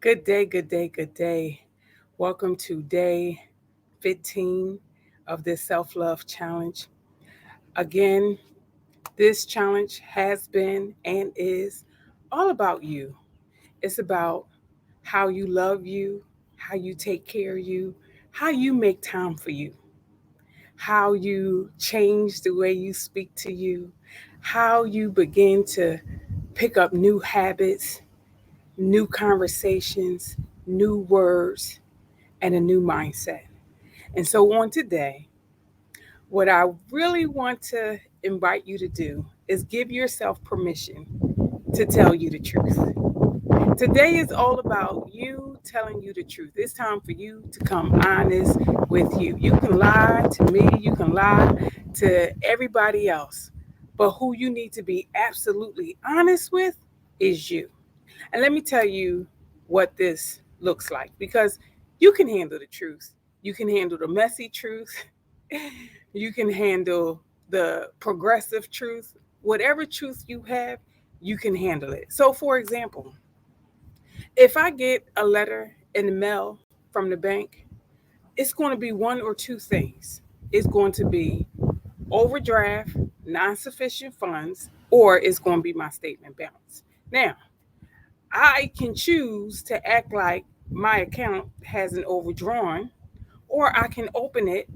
Good day, good day, good day. Welcome to day 15 of this self love challenge. Again, this challenge has been and is all about you. It's about how you love you, how you take care of you, how you make time for you, how you change the way you speak to you, how you begin to pick up new habits, new conversations, new words, and a new mindset. And so, on today, what I really want to invite you to do is give yourself permission to tell you the truth. Today is all about you telling you the truth. It's time for you to come honest with you. You can lie to me, you can lie to everybody else, but who you need to be absolutely honest with is you. And let me tell you what this looks like because you can handle the truth. You can handle the messy truth. You can handle the progressive truth. Whatever truth you have, you can handle it. So, for example, if I get a letter in the mail from the bank, it's going to be one or two things. It's going to be overdraft, non sufficient funds, or it's going to be my statement balance. Now, I can choose to act like my account hasn't overdrawn, or I can open it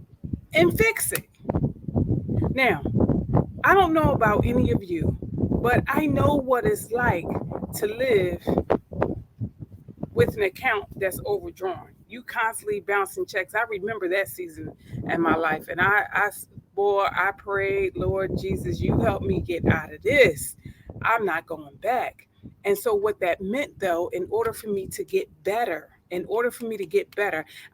and fix it. Now, I don't know about any of you, but I know what it's like to live with an account that's overdrawn. You constantly bouncing checks. I remember that season in my life, and boy, I prayed, Lord Jesus, you help me get out of this. I'm not going back. And so, what that meant, though, in order for me to get better,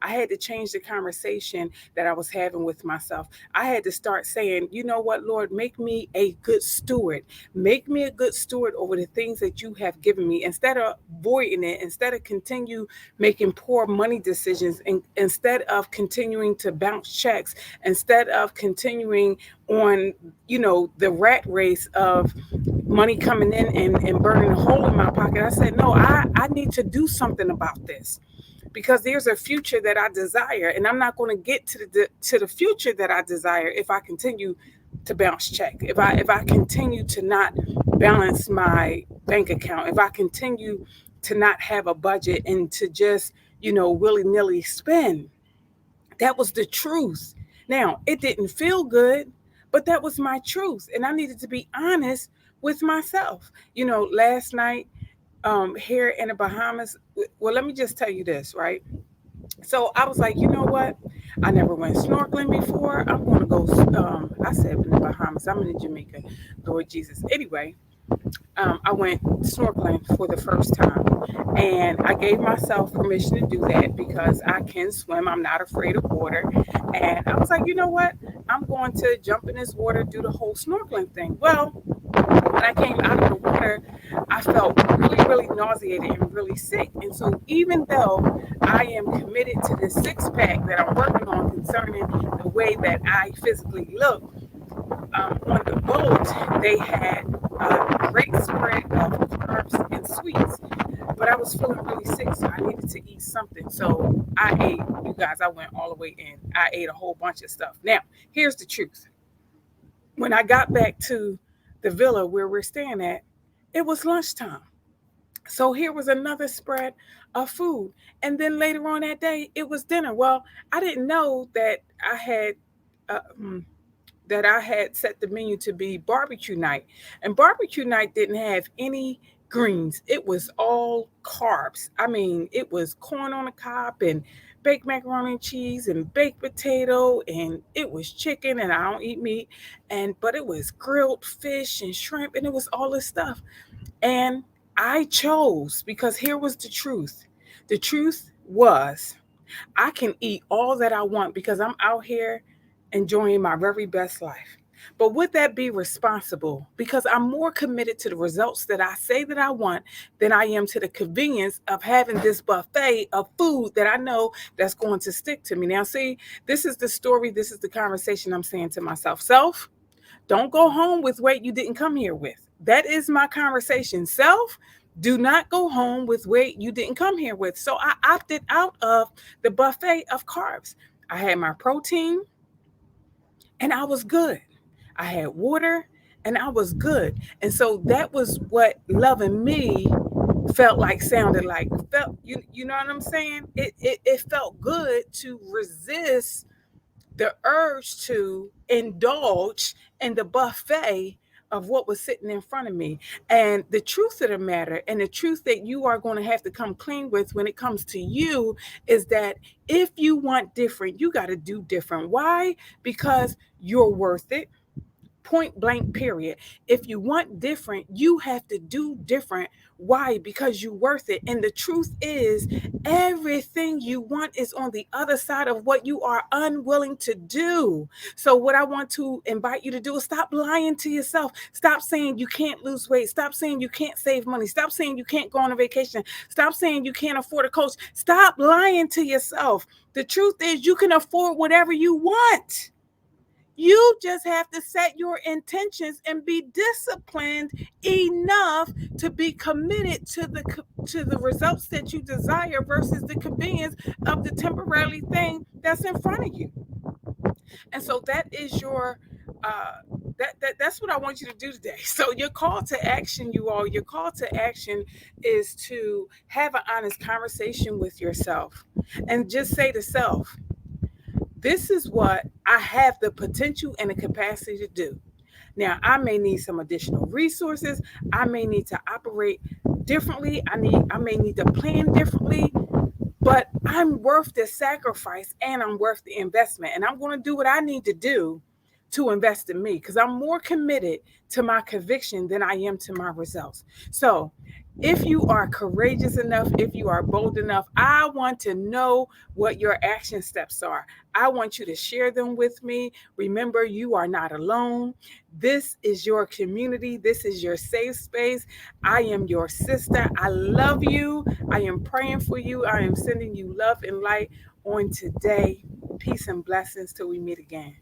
I had to change the conversation that I was having with myself. I had to start saying, you know what, Lord, make me a good steward. Make me a good steward over the things that you have given me. Instead of voiding it, instead of continue making poor money decisions, and instead of continuing to bounce checks, instead of continuing on, the rat race of money coming in and burning a hole in my pocket. I said, no, I need to do something about this because there's a future that I desire, and I'm not going to get to the future that I desire if I continue to bounce check. If I continue to not balance my bank account, if I continue to not have a budget and to just willy nilly spend. That was the truth. Now, it didn't feel good, but that was my truth. And I needed to be honest with myself. Last night here in the Bahamas, well, let me just tell you this, right? So I was like, you know what? I never went snorkeling before. I'm going to go, I said in the Bahamas, I'm in Jamaica, Lord Jesus. Anyway, I went snorkeling for the first time. And I gave myself permission to do that because I can swim. I'm not afraid of water. And I was like, you know what? I'm going to jump in this water, do the whole snorkeling thing. Well, when I came out of the water, I felt really, really nauseated and really sick. And so, even though I am committed to this six pack that I'm working on concerning the way that I physically look, on the boat, they had a great spread of carbs and sweets. But I was feeling really sick, so I needed to eat something. So I ate, you guys, I went all the way in. I ate a whole bunch of stuff. Now, here's the truth. When I got back to the villa where we're staying at, it was lunchtime. So here was another spread of food. And then later on that day, it was dinner. Well, I didn't know uh, mm, that I had set the menu to be barbecue night. And barbecue night didn't have any greens. It was all carbs. I mean, it was corn on the cob and baked macaroni and cheese and baked potato and it was chicken and I don't eat meat and but it was grilled fish and shrimp and it was all this stuff. And I chose because here was the truth. The truth was I can eat all that I want because I'm out here enjoying my very best life. But would that be responsible? Because I'm more committed to the results that I say that I want than I am to the convenience of having this buffet of food that I know that's going to stick to me. Now, see, this is the story, this is the conversation I'm saying to myself. Self, don't go home with weight you didn't come here with. That is my conversation. Self, Do not go home with weight you didn't come here with. So I opted out of the buffet of carbs. I had my protein and I was good. I had water and I was good. And so that was what loving me felt like, sounded like. Felt, you know what I'm saying? It felt good to resist the urge to indulge in the buffet of what was sitting in front of me. And the truth of the matter, and the truth that you are going to have to come clean with when it comes to you, is that if you want different, you got to do different. Why? Because you're worth it. Point blank, period. If you want different, you have to do different. Why? Because you're worth it. And the truth is, everything you want is on the other side of what you are unwilling to do. So, what I want to invite you to do is stop lying to yourself. Stop saying you can't lose weight. Stop saying you can't save money. Stop saying you can't go on a vacation. Stop saying you can't afford a coach. Stop lying to yourself. The truth is, you can afford whatever you want. You just have to set your intentions and be disciplined enough to be committed to the results that you desire versus the convenience of the temporary thing that's in front of you. And so that is your that's what I want you to do today. So your call to action, you all, your call to action is to have an honest conversation with yourself and just say to self, this is what I have the potential and the capacity to do. Now, I may need some additional resources. I may need to operate differently. I may need to plan differently, but I'm worth the sacrifice and I'm worth the investment. And I'm going to do what I need to do to invest in me because I'm more committed to my conviction than I am to my results. So, if you are courageous enough, if you are bold enough, I want to know what your action steps are. I want you to share them with me. Remember, you are not alone. This is your community. This is your safe space. I am your sister. I love you. I am praying for you. I am sending you love and light on today. Peace and blessings till we meet again.